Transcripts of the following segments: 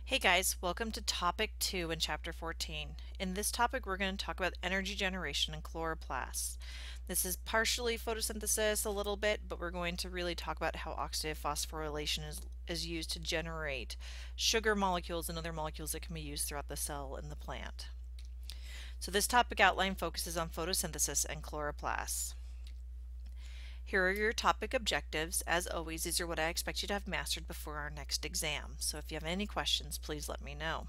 Hey guys, welcome to topic 2 in chapter 14. In this topic we're going to talk about energy generation in chloroplasts. This is partially photosynthesis a little bit, but we're going to really talk about how oxidative phosphorylation is used to generate sugar molecules and other molecules that can be used throughout the cell in the plant. So this topic outline focuses on photosynthesis and chloroplasts. Here are your topic objectives. As always, these are what I expect you to have mastered before our next exam. So if you have any questions, please let me know.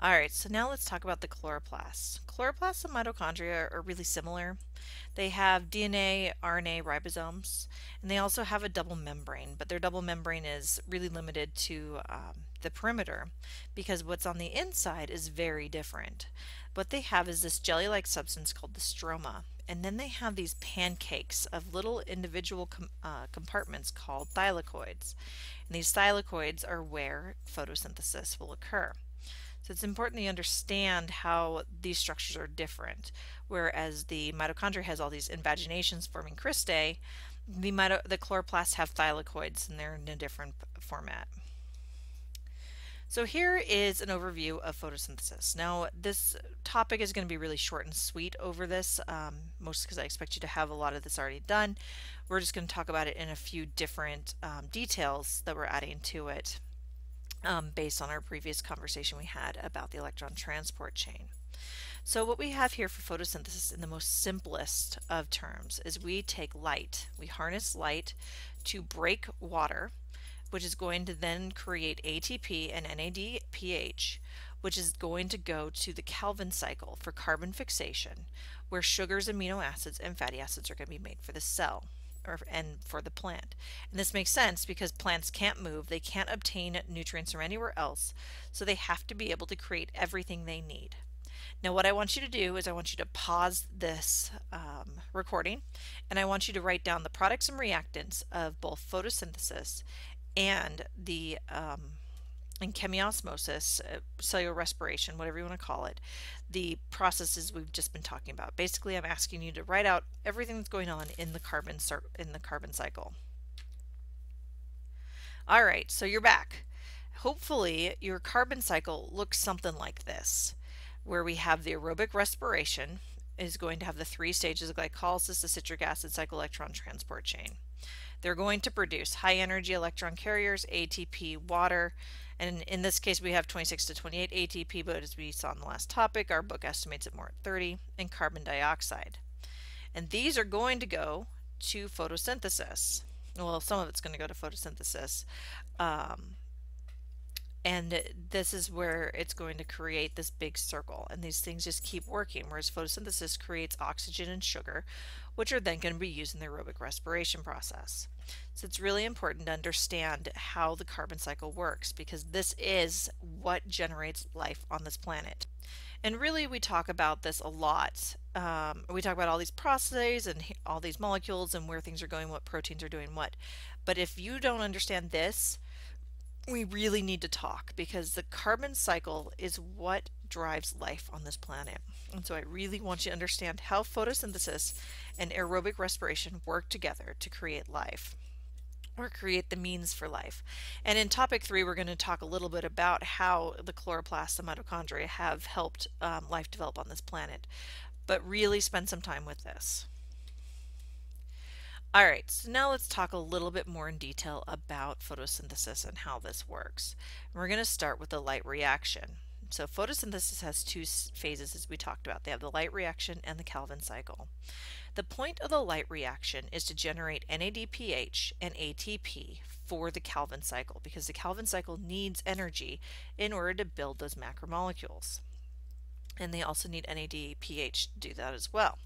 Alright, so now let's talk about the chloroplasts. Chloroplasts and mitochondria are really similar. They have DNA, RNA, ribosomes, and they also have a double membrane, but their double membrane is really limited to the perimeter because what's on the inside is very different. What they have is this jelly-like substance called the stroma, and then they have these pancakes of little individual compartments called thylakoids. And these thylakoids are where photosynthesis will occur. So it's important that you understand how these structures are different. Whereas the mitochondria has all these invaginations forming cristae, the chloroplasts have thylakoids and they're in a different format. So here is an overview of photosynthesis. Now this topic is going to be really short and sweet over this, mostly because I expect you to have a lot of this already done. We're just going to talk about it in a few different details that we're adding to it. Based on our previous conversation we had about the electron transport chain. So what we have here for photosynthesis in the most simplest of terms is we take light. We harness light to break water, which is going to then create ATP and NADPH, which is going to go to the Calvin cycle for carbon fixation, where sugars, amino acids, and fatty acids are going to be made for the cell. And for the plant. And this makes sense because plants can't move, they can't obtain nutrients from anywhere else, so they have to be able to create everything they need. Now what I want you to do is I want you to pause this recording and I want you to write down the products and reactants of both photosynthesis and the and chemiosmosis, cellular respiration, whatever you want to call it, the processes we've just been talking about. Basically, I'm asking you to write out everything that's going on in the carbon cycle. All right, so you're back. Hopefully, your carbon cycle looks something like this, where we have the aerobic respiration is going to have the 3 stages of glycolysis, the citric acid cycle, electron transport chain. They're going to produce high energy electron carriers, ATP, water, and in this case we have 26 to 28 ATP, but as we saw in the last topic, our book estimates it more at 30, and carbon dioxide. And these are going to go to photosynthesis. Well, some of it's going to go to photosynthesis. And this is where it's going to create this big circle, and these things just keep working, whereas photosynthesis creates oxygen and sugar, which are then going to be used in the aerobic respiration process. So it's really important to understand how the carbon cycle works, because this is what generates life on this planet. And really we talk about this a lot. We talk about all these processes and all these molecules and where things are going, what proteins are doing what. But if you don't understand this, we really need to talk, because the carbon cycle is what drives life on this planet. And so I really want you to understand how photosynthesis and aerobic respiration work together to create life, or create the means for life. And in topic 3 we're going to talk a little bit about how the chloroplasts and mitochondria have helped life develop on this planet. But really spend some time with this. Alright, so now let's talk a little bit more in detail about photosynthesis and how this works. And we're going to start with the light reaction. So photosynthesis has 2 phases, as we talked about. They have the light reaction and the Calvin cycle. The point of the light reaction is to generate NADPH and ATP for the Calvin cycle, because the Calvin cycle needs energy in order to build those macromolecules. And they also need NADPH to do that as well.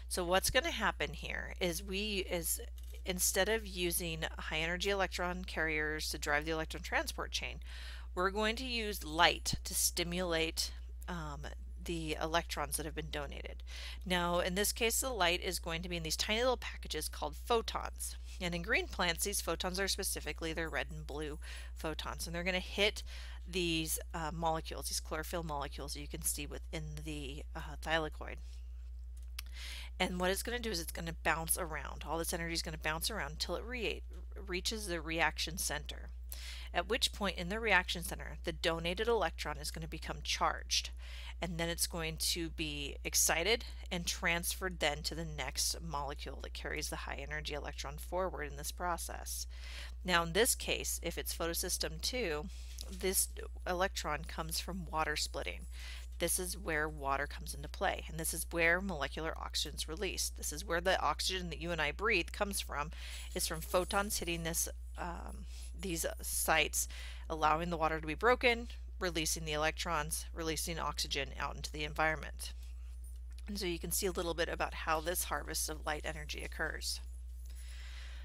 So what's going to happen here is instead of using high energy electron carriers to drive the electron transport chain, we're going to use light to stimulate the electrons that have been donated. Now in this case the light is going to be in these tiny little packages called photons. And in green plants these photons are specifically, they're red and blue photons, and they're going to hit these molecules, these chlorophyll molecules that you can see within the thylakoid. And what it's going to do is it's going to bounce around. All this energy is going to bounce around until it reaches the reaction center. At which point in the reaction center, the donated electron is going to become charged. And then it's going to be excited and transferred then to the next molecule that carries the high energy electron forward in this process. Now in this case, if it's photosystem 2, this electron comes from water splitting. This is where water comes into play, and this is where molecular oxygen is released. This is where the oxygen that you and I breathe comes from. It's from photons hitting these sites, allowing the water to be broken, releasing the electrons, releasing oxygen out into the environment. And so you can see a little bit about how this harvest of light energy occurs.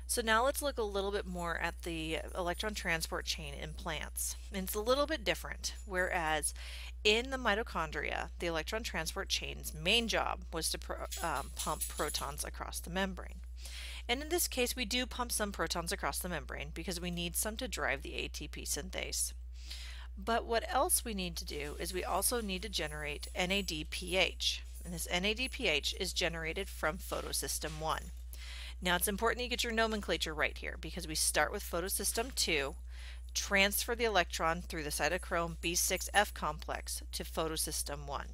So now let's look a little bit more at the electron transport chain in plants. And it's a little bit different, whereas in the mitochondria, the electron transport chain's main job was to pump protons across the membrane. And in this case, we do pump some protons across the membrane because we need some to drive the ATP synthase. But what else we need to do is we also need to generate NADPH. And this NADPH is generated from photosystem 1. Now it's important that you get your nomenclature right here because we start with photosystem 2, transfer the electron through the cytochrome B6F complex to photosystem 1.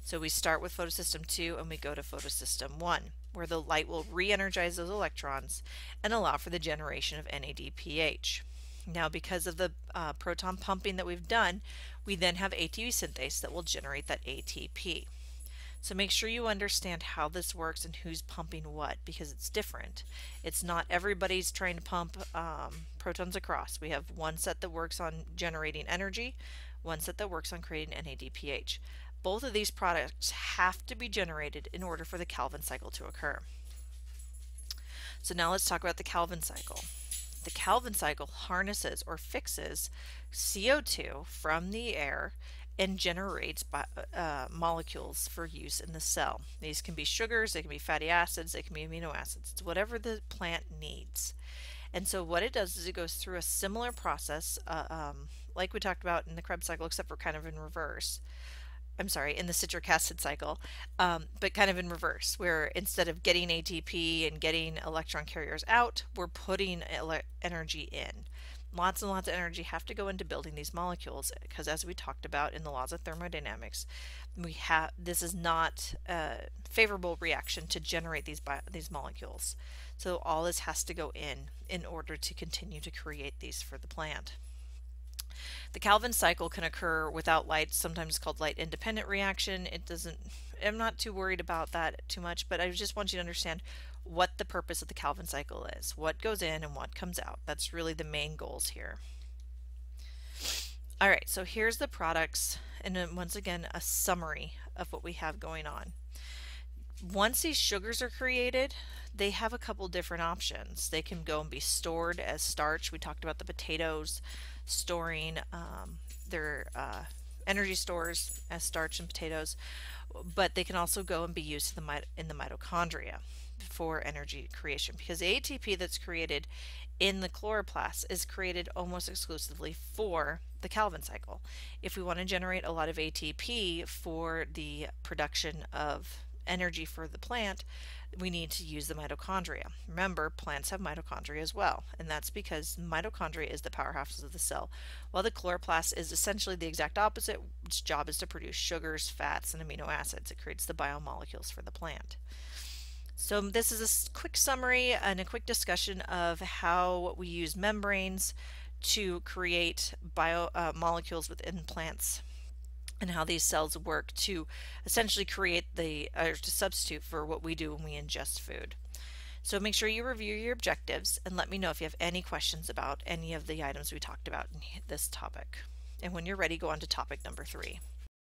So we start with photosystem 2 and we go to photosystem 1, where the light will re-energize those electrons and allow for the generation of NADPH. Now because of the proton pumping that we've done, we then have ATP synthase that will generate that ATP. So make sure you understand how this works and who's pumping what, because it's different. It's not everybody's trying to pump protons across. We have one set that works on generating energy, one set that works on creating NADPH. Both of these products have to be generated in order for the Calvin cycle to occur. So now let's talk about the Calvin cycle. The Calvin cycle harnesses or fixes CO2 from the air and generates molecules for use in the cell. These can be sugars, they can be fatty acids, they can be amino acids. It's whatever the plant needs. And so what it does is it goes through a similar process like we talked about in the Krebs cycle, except for kind of in reverse. I'm sorry, in the citric acid cycle, but kind of in reverse, where instead of getting ATP and getting electron carriers out, we're putting energy in. Lots and lots of energy have to go into building these molecules because, as we talked about in the laws of thermodynamics, this is not a favorable reaction to generate these molecules. So all this has to go in order to continue to create these for the plant. The Calvin cycle can occur without light, sometimes called light independent reaction. I'm not too worried about that too much, but I just want you to understand what the purpose of the Calvin cycle is, what goes in and what comes out. That's really the main goals here. All right, so here's the products, and then once again a summary of what we have going on. Once these sugars are created, they have a couple different options. They can go and be stored as starch. We talked about the potatoes storing their energy stores as starch and potatoes, but they can also go and be used in the mitochondria for energy creation, because the ATP that's created in the chloroplasts is created almost exclusively for the Calvin cycle. If we want to generate a lot of ATP for the production of energy for the plant, we need to use the mitochondria. Remember, plants have mitochondria as well, and that's because mitochondria is the powerhouse of the cell, while the chloroplast is essentially the exact opposite. Its job is to produce sugars, fats, and amino acids. It creates the biomolecules for the plant. So this is a quick summary and a quick discussion of how we use membranes to create molecules within plants, and how these cells work to essentially create or to substitute for what we do when we ingest food. So make sure you review your objectives and let me know if you have any questions about any of the items we talked about in this topic. And when you're ready, go on to topic number 3.